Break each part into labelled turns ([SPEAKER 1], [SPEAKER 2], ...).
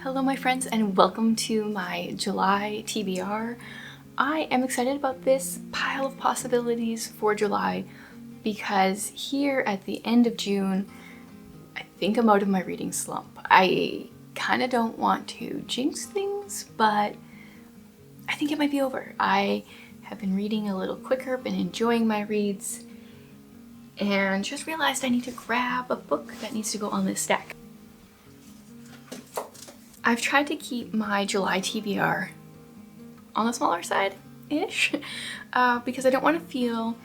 [SPEAKER 1] Hello my friends and welcome to my July TBR. I am excited about this pile of possibilities for July because here at the end of June, I think I'm out of my reading slump. I kind of don't want to jinx things, but I think it might be over. I have been reading a little quicker, been enjoying my reads, and just realized I need to grab a book that needs to go on this stack. I've tried to keep my July TBR on the smaller side-ish because I don't want to feel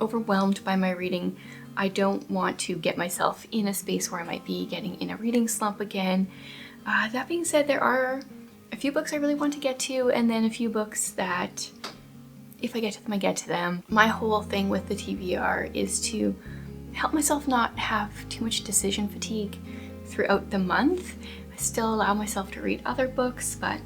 [SPEAKER 1] overwhelmed by my reading. I don't want to get myself in a space where I might be getting in a reading slump again. That being said, there are a few books I really want to get to, and then a few books that if I get to them, I get to them. My whole thing with the TBR is to help myself not have too much decision fatigue throughout the month. I still allow myself to read other books, but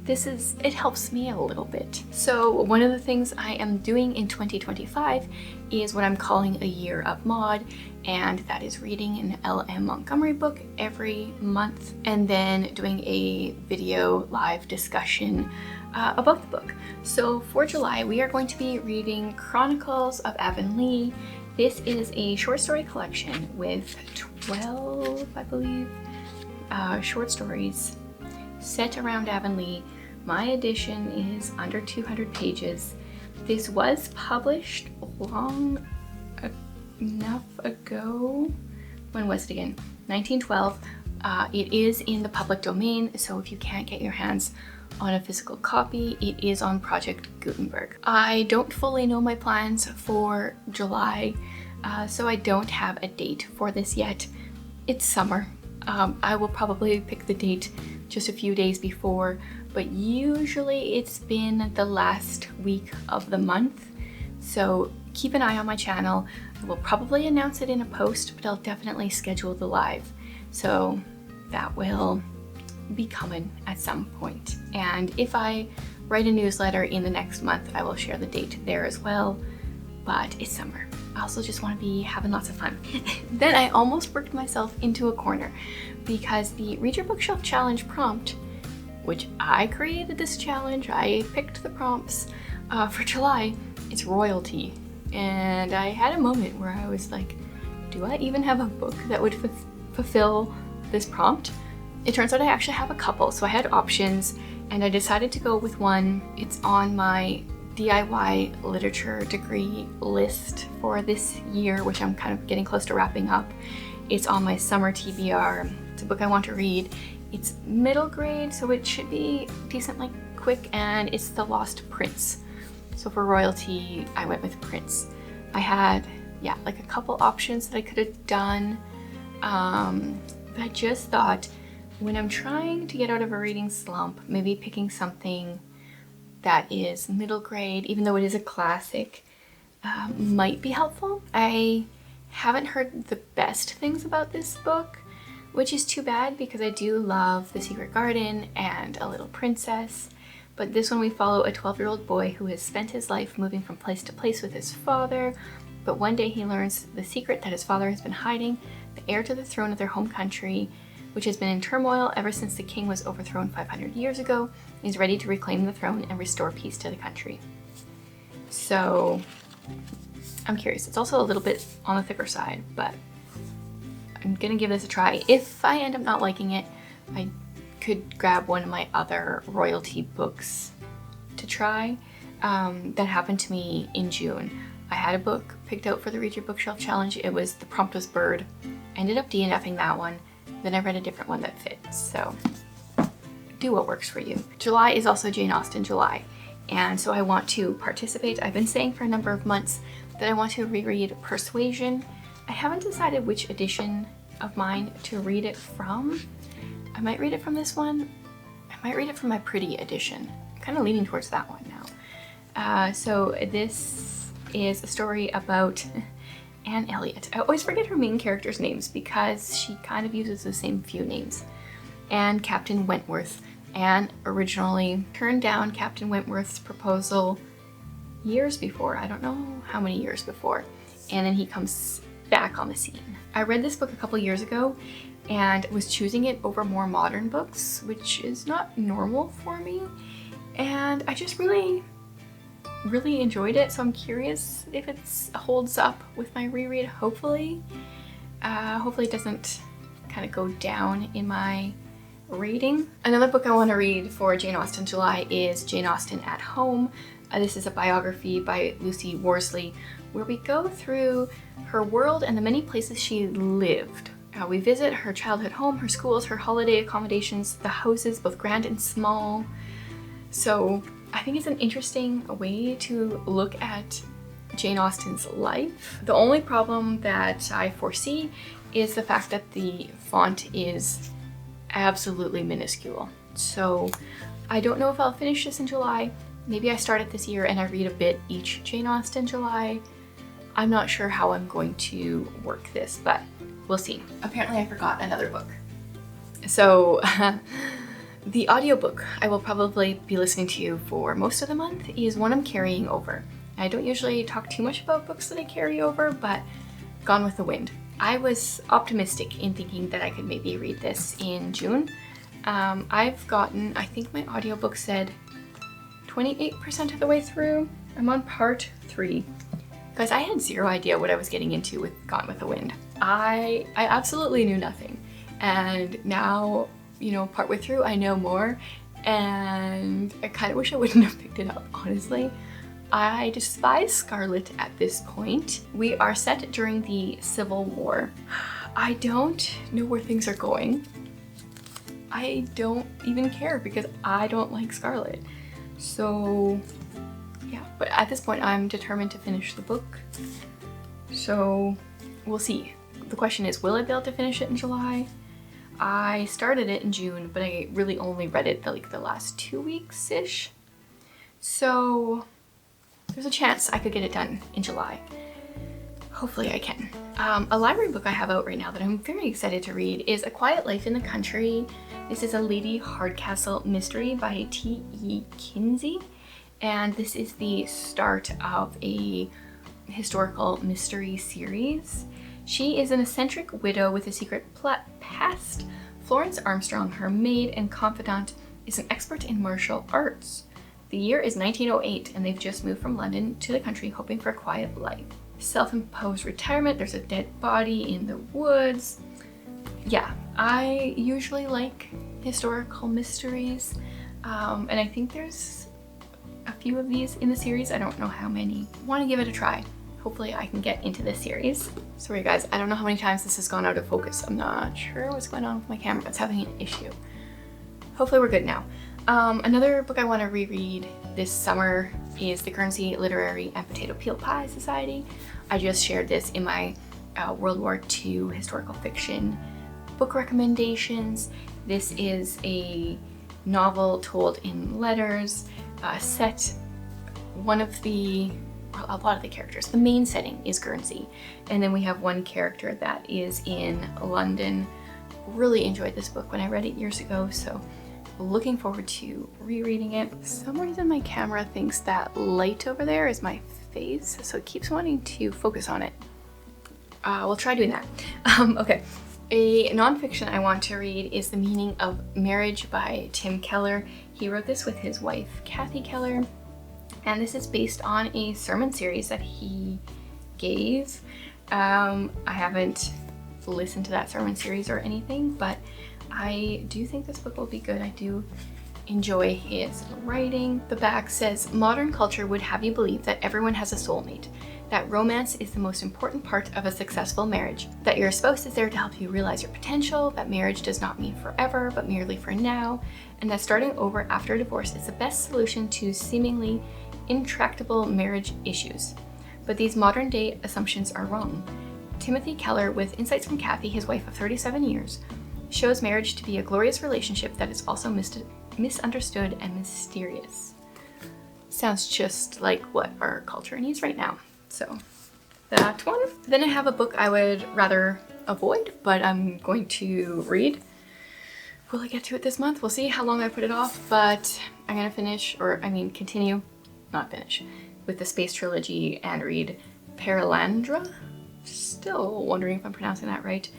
[SPEAKER 1] it helps me a little bit. So one of the things I am doing in 2025 is what I'm calling a year of mod, and that is reading an L.M. Montgomery book every month and then doing a video live discussion about the book. So for July, we are going to be reading Chronicles of Avonlea. This is a short story collection with 12, I believe, short stories set around Avonlea. My edition is under 200 pages. This was published long enough ago. When was it again? 1912. It is in the public domain, so if you can't get your hands on a physical copy, it is on Project Gutenberg. I don't fully know my plans for July, so I don't have a date for this yet. It's summer. I will probably pick the date just a few days before, but usually it's been the last week of the month. So keep an eye on my channel. I will probably announce it in a post, but I'll definitely schedule the live. So that will be coming at some point. And if I write a newsletter in the next month, I will share the date there as well, but it's summer. I also just want to be having lots of fun. Then I almost worked myself into a corner because the Read Your Bookshelf Challenge prompt, which I created this challenge, I picked the prompts for July, it's royalty. And I had a moment where I was like, do I even have a book that would fulfill this prompt? It turns out I actually have a couple, so I had options and I decided to go with one. It's on my DIY literature degree list for this year, which I'm kind of getting close to wrapping up. It's on my summer TBR. It's a book I want to read. It's middle grade, so it should be decently quick, and it's The Lost Prince. So for royalty, I went with Prince. I had, like a couple options that I could have done, but I just thought when I'm trying to get out of a reading slump, maybe picking something that is middle grade, even though it is a classic, might be helpful. I haven't heard the best things about this book, which is too bad because I do love The Secret Garden and A Little Princess, but this one we follow a 12-year-old boy who has spent his life moving from place to place with his father, but one day he learns the secret that his father has been hiding, the heir to the throne of their home country, which has been in turmoil ever since the king was overthrown 500 years ago, is ready to reclaim the throne and restore peace to the country. So I'm curious. It's also a little bit on the thicker side, but I'm gonna give this a try. If I end up not liking it, I could grab one of my other royalty books to try. That happened to me in June. I had a book picked out for the Read Your Bookshelf Challenge. It was The Prompt Was Bird. I ended up DNFing that one. Then I read a different one that fits, so do what works for you. July is also Jane Austen July, and so I want to participate. I've been saying for a number of months that I want to reread Persuasion. I haven't decided which edition of mine to read it from. I might read it from this one. I might read it from my Pretty edition. I'm kind of leaning towards that one now. So this is a story about Anne Elliot. I always forget her main character's names because she kind of uses the same few names. And Captain Wentworth. Anne originally turned down Captain Wentworth's proposal years before. I don't know how many years before. And then he comes back on the scene. I read this book a couple years ago and was choosing it over more modern books, which is not normal for me. And I just really enjoyed it, so I'm curious if it holds up with my reread. Hopefully it doesn't kind of go down in my rating. Another book I want to read for Jane Austen July is Jane Austen at Home. This is a biography by Lucy Worsley where we go through her world and the many places she lived. We visit her childhood home, her schools, her holiday accommodations, the houses, both grand and small. So I think it's an interesting way to look at Jane Austen's life. The only problem that I foresee is the fact that the font is absolutely minuscule. So I don't know if I'll finish this in July. Maybe I start it this year and I read a bit each Jane Austen July. I'm not sure how I'm going to work this, but we'll see. Apparently I forgot another book. So the audiobook I will probably be listening to for most of the month is one I'm carrying over. I don't usually talk too much about books that I carry over, but Gone with the Wind. I was optimistic in thinking that I could maybe read this in June. I've gotten, I think my audiobook said 28% of the way through. I'm on part 3. Guys, I had zero idea what I was getting into with Gone with the Wind. I absolutely knew nothing. And now, you know, partway through, I know more. And I kind of wish I wouldn't have picked it up, honestly. I despise Scarlet at this point. We are set during the Civil War. I don't know where things are going. I don't even care because I don't like Scarlet. So yeah, but at this point I'm determined to finish the book. So we'll see. The question is, will I be able to finish it in July? I started it in June, but I really only read it the last 2 weeks-ish. So there's a chance I could get it done in July. Hopefully I can. A library book I have out right now that I'm very excited to read is A Quiet Life in the Country. This is a Lady Hardcastle mystery by T.E. Kinsey. And this is the start of a historical mystery series. She is an eccentric widow with a secret past. Florence Armstrong, her maid and confidant, is an expert in martial arts. The year is 1908 and they've just moved from London to the country hoping for a quiet life. Self-imposed retirement, there's a dead body in the woods. Yeah, I usually like historical mysteries, and I think there's a few of these in the series. I don't know how many. I want to give it a try. Hopefully I can get into this series. Sorry guys, I don't know how many times this has gone out of focus. I'm not sure what's going on with my camera. It's having an issue. Hopefully we're good now. Another book I want to reread this summer is The Guernsey Literary and Potato Peel Pie Society. I just shared this in my World War II historical fiction book recommendations. This is a novel told in letters, set one of the, a lot of the characters. The main setting is Guernsey, and then we have one character that is in London. Really enjoyed this book when I read it years ago, so looking forward to rereading it. For some reason my camera thinks that light over there is my face, so it keeps wanting to focus on it. We'll try doing that. Okay, a nonfiction I want to read is The Meaning of Marriage by Tim Keller. He wrote this with his wife, Kathy Keller, and this is based on a sermon series that he gave. I haven't listened to that sermon series or anything, but I do think this book will be good. I do enjoy his writing. The back says, modern culture would have you believe that everyone has a soulmate, that romance is the most important part of a successful marriage, that your spouse is there to help you realize your potential, that marriage does not mean forever, but merely for now, and that starting over after a divorce is the best solution to seemingly intractable marriage issues. But these modern day assumptions are wrong. Timothy Keller, with insights from Kathy, his wife of 37 years, shows marriage to be a glorious relationship that is also misunderstood and mysterious. Sounds just like what our culture needs right now. So that one. Then I have a book I would rather avoid, but I'm going to read. Will I get to it this month? We'll see how long I put it off, but I'm gonna finish, or I mean continue, not finish, with the Space Trilogy and read Perelandra. Still wondering if I'm pronouncing that right.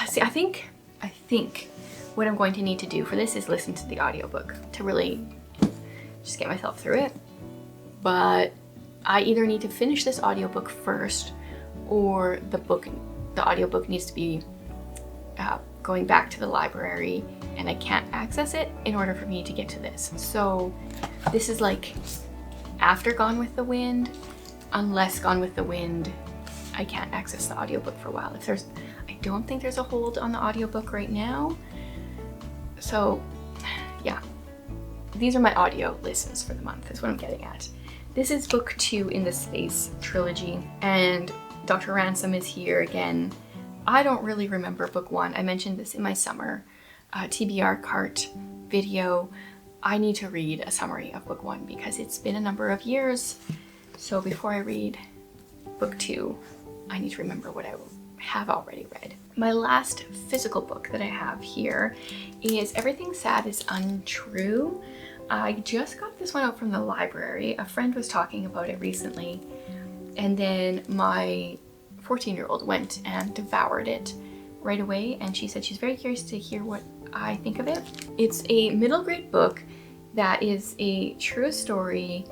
[SPEAKER 1] See, I think what I'm going to need to do for this is listen to the audiobook to really just get myself through it. But I either need to finish this audiobook first, or the audiobook needs to be going back to the library, and I can't access it in order for me to get to this. So this is like after Gone with the Wind. Unless Gone with the Wind, I can't access the audiobook for a while. I don't think there's a hold on the audiobook right now. So yeah, these are my audio listens for the month, is what I'm getting at. This is book 2 in the Space trilogy, and Dr. Ransom is here again. I don't really remember book 1. I mentioned this in my summer TBR cart video. I need to read a summary of book 1 because it's been a number of years. So before I read book 2, I need to remember what I have already read. My last physical book that I have here is Everything Sad is Untrue. I just got this one out from the library. A friend was talking about it recently, and then my 14-year-old went and devoured it right away, and she said she's very curious to hear what I think of it. It's a middle grade book that is a true story.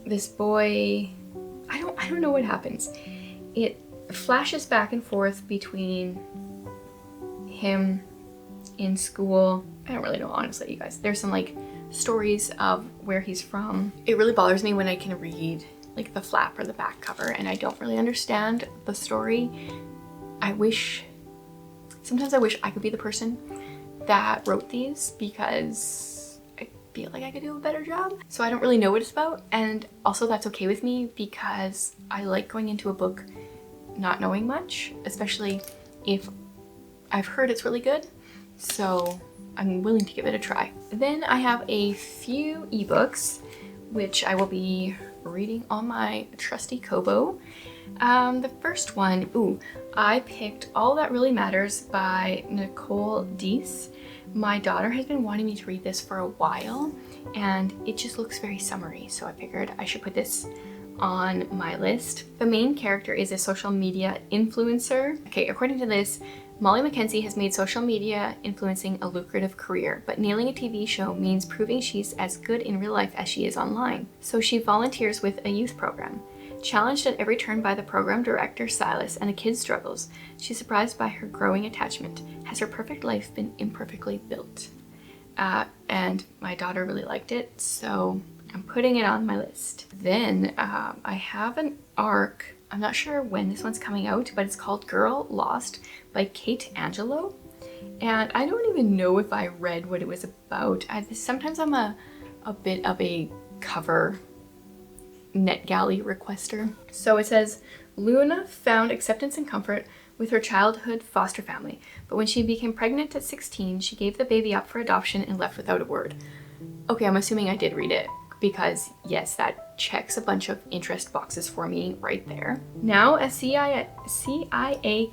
[SPEAKER 1] This boy, I don't know what happens. It flashes back and forth between him in school. I don't really know, honestly, you guys. There's some like stories of where he's from. It really bothers me when I can read like the flap or the back cover and I don't really understand the story. Sometimes I wish I could be the person that wrote these, because I feel like I could do a better job. So I don't really know what it's about, and also that's okay with me because I like going into a book not knowing much, especially if I've heard it's really good. So I'm willing to give it a try. Then I have a few ebooks which I will be reading on my trusty Kobo. The first one, I picked All That Really Matters by Nicole Deese. My daughter has been wanting me to read this for a while, and it just looks very summery, so I figured I should put this on my list. The main character is a social media influencer. Okay, according to this, Molly McKenzie has made social media influencing a lucrative career, but nailing a TV show means proving she's as good in real life as she is online. So she volunteers with a youth program. Challenged at every turn by the program director, Silas, and the kids' struggles, she's surprised by her growing attachment. Has her perfect life been imperfectly built? And my daughter really liked it, so I'm putting it on my list. Then I have an ARC. I'm not sure when this one's coming out, but it's called Girl Lost by Kate Angelo. And I don't even know if I read what it was about. Sometimes I'm a bit of a cover NetGalley requester. So it says, Luna found acceptance and comfort with her childhood foster family, but when she became pregnant at 16, she gave the baby up for adoption and left without a word. Okay, I'm assuming I did read it, because yes, that checks a bunch of interest boxes for me right there. Now a CIA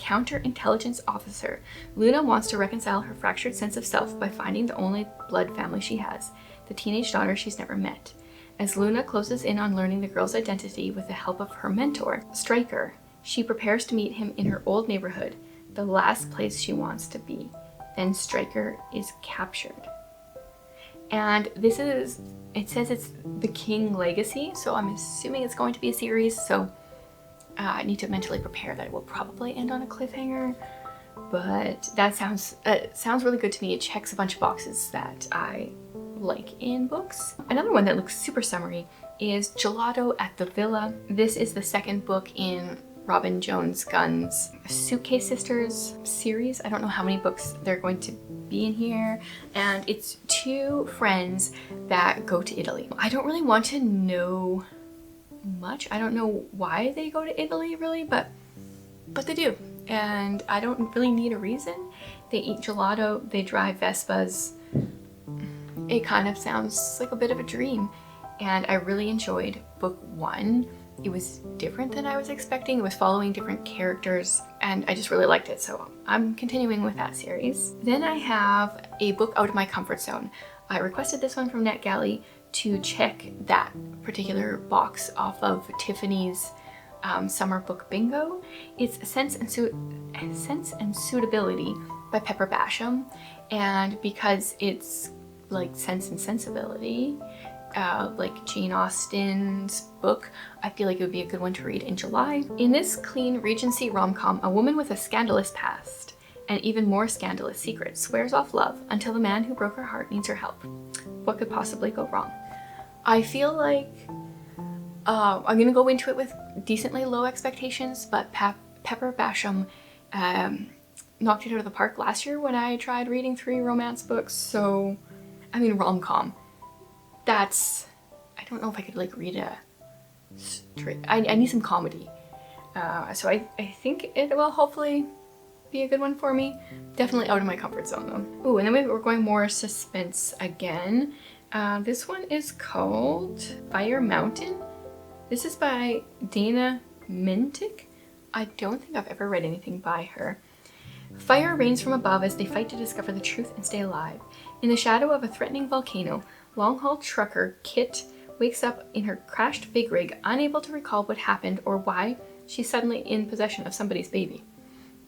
[SPEAKER 1] counterintelligence officer, Luna wants to reconcile her fractured sense of self by finding the only blood family she has, the teenage daughter she's never met. As Luna closes in on learning the girl's identity with the help of her mentor, Stryker, she prepares to meet him in her old neighborhood, the last place she wants to be. Then Stryker is captured. And it says it's The King Legacy, so I'm assuming it's going to be a series, so I need to mentally prepare that it will probably end on a cliffhanger, but that sounds really good to me. It checks a bunch of boxes that I like in books. Another one that looks super summery is Gelato at the Villa. This is the second book in Robin Jones Gunn's Suitcase Sisters series. I don't know how many books they're going to be in here, and it's two friends that go to Italy. I don't really want to know much. I don't know why they go to Italy really, but they do, and I don't really need a reason. They eat gelato, they drive Vespas. It kind of sounds like a bit of a dream, and I really enjoyed book 1. It was different than I was expecting. It was following different characters, and I just really liked it, so I'm continuing with that series. Then I have a book out of my comfort zone. I requested this one from NetGalley to check that particular box off of Tiffany's summer book bingo. It's Sense and Suitability by Pepper Basham, and because it's like Sense and Sensibility, like Jane Austen's book, I feel like it would be a good one to read in July. In this clean Regency rom-com, a woman with a scandalous past and even more scandalous secrets swears off love until the man who broke her heart needs her help. What could possibly go wrong? I feel like I'm gonna go into it with decently low expectations, but Pepper Basham knocked it out of the park last year when I tried reading 3 romance books. So, I mean, rom-com. That's, I don't know if I could like read a straight, I need some comedy. So I think it will hopefully be a good one for me. Definitely out of my comfort zone though. Ooh, and then we're going more suspense again. This one is called Fire Mountain. This is by Dana Mintic. I don't think I've ever read anything by her. Fire rains from above as they fight to discover the truth and stay alive. In the shadow of a threatening volcano, long-haul trucker Kit wakes up in her crashed big rig, unable to recall what happened or why she's suddenly in possession of somebody's baby.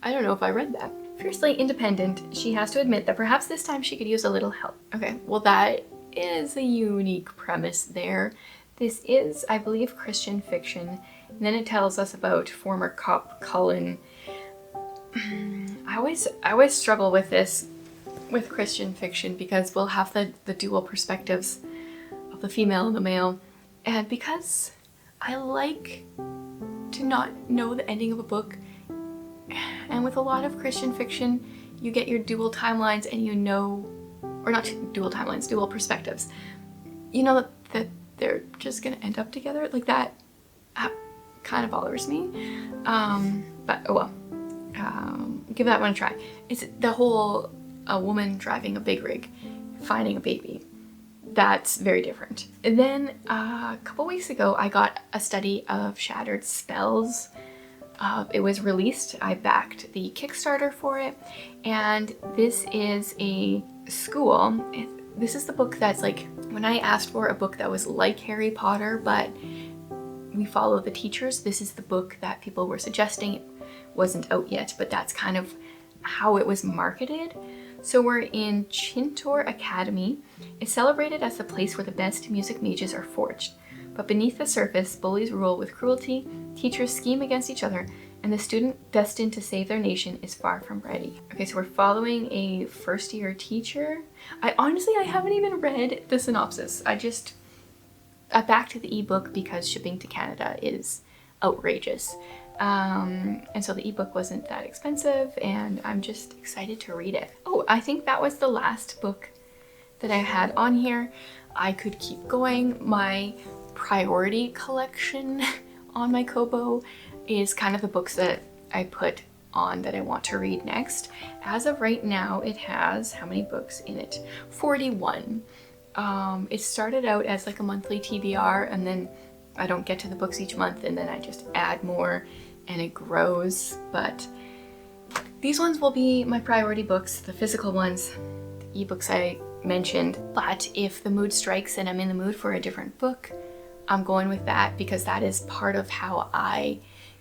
[SPEAKER 1] I don't know if I read that. Fiercely independent, she has to admit that perhaps this time she could use a little help. Okay, well that is a unique premise there. This is, I believe, Christian fiction. And then it tells us about former cop Cullen. I always struggle with this with Christian fiction because we'll have the dual perspectives of the female and the male. And because I like to not know the ending of a book, and with a lot of Christian fiction, you get your dual timelines and you know, or not dual timelines, dual perspectives. You know that they're just gonna end up together. Like that kind of bothers me. But oh well, give that one a try. It's the whole a woman driving a big rig, finding a baby. That's very different. And then a couple weeks ago, I got a study of Shattered Spells. It was released. I backed the Kickstarter for it, and this is a school. This is the book that's like, when I asked for a book that was like Harry Potter, but we follow the teachers, this is the book that people were suggesting. It wasn't out yet, but that's kind of how it was marketed. So we're in Chintor Academy. It's celebrated as the place where the best music mages are forged. But beneath the surface, bullies rule with cruelty, teachers scheme against each other, and the student destined to save their nation is far from ready. Okay, so we're following a first-year teacher. I haven't even read the synopsis. I backed the ebook because shipping to Canada is outrageous. And so the ebook wasn't that expensive, and I'm just excited to read it. Oh, I think that was the last book that I had on here. I could keep going. My priority collection on my Kobo is kind of the books that I put on that I want to read next. As of right now, it has how many books in it? 41. It started out as like a monthly TBR, and then I don't get to the books each month, and then I just add more and it grows. But these ones will be my priority books, the physical ones, the ebooks I mentioned. But if the mood strikes and I'm in the mood for a different book, I'm going with that, because that is part of how I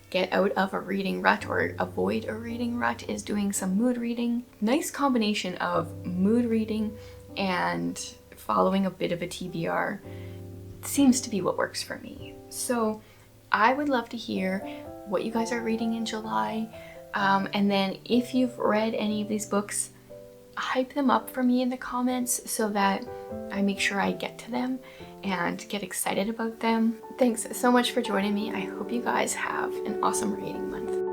[SPEAKER 1] get out of a reading rut or avoid a reading rut, is doing some mood reading. Nice combination of mood reading and following a bit of a TBR seems to be what works for me. So I would love to hear what you guys are reading in July. And then if you've read any of these books, hype them up for me in the comments so that I make sure I get to them and get excited about them. Thanks so much for joining me. I hope you guys have an awesome reading month.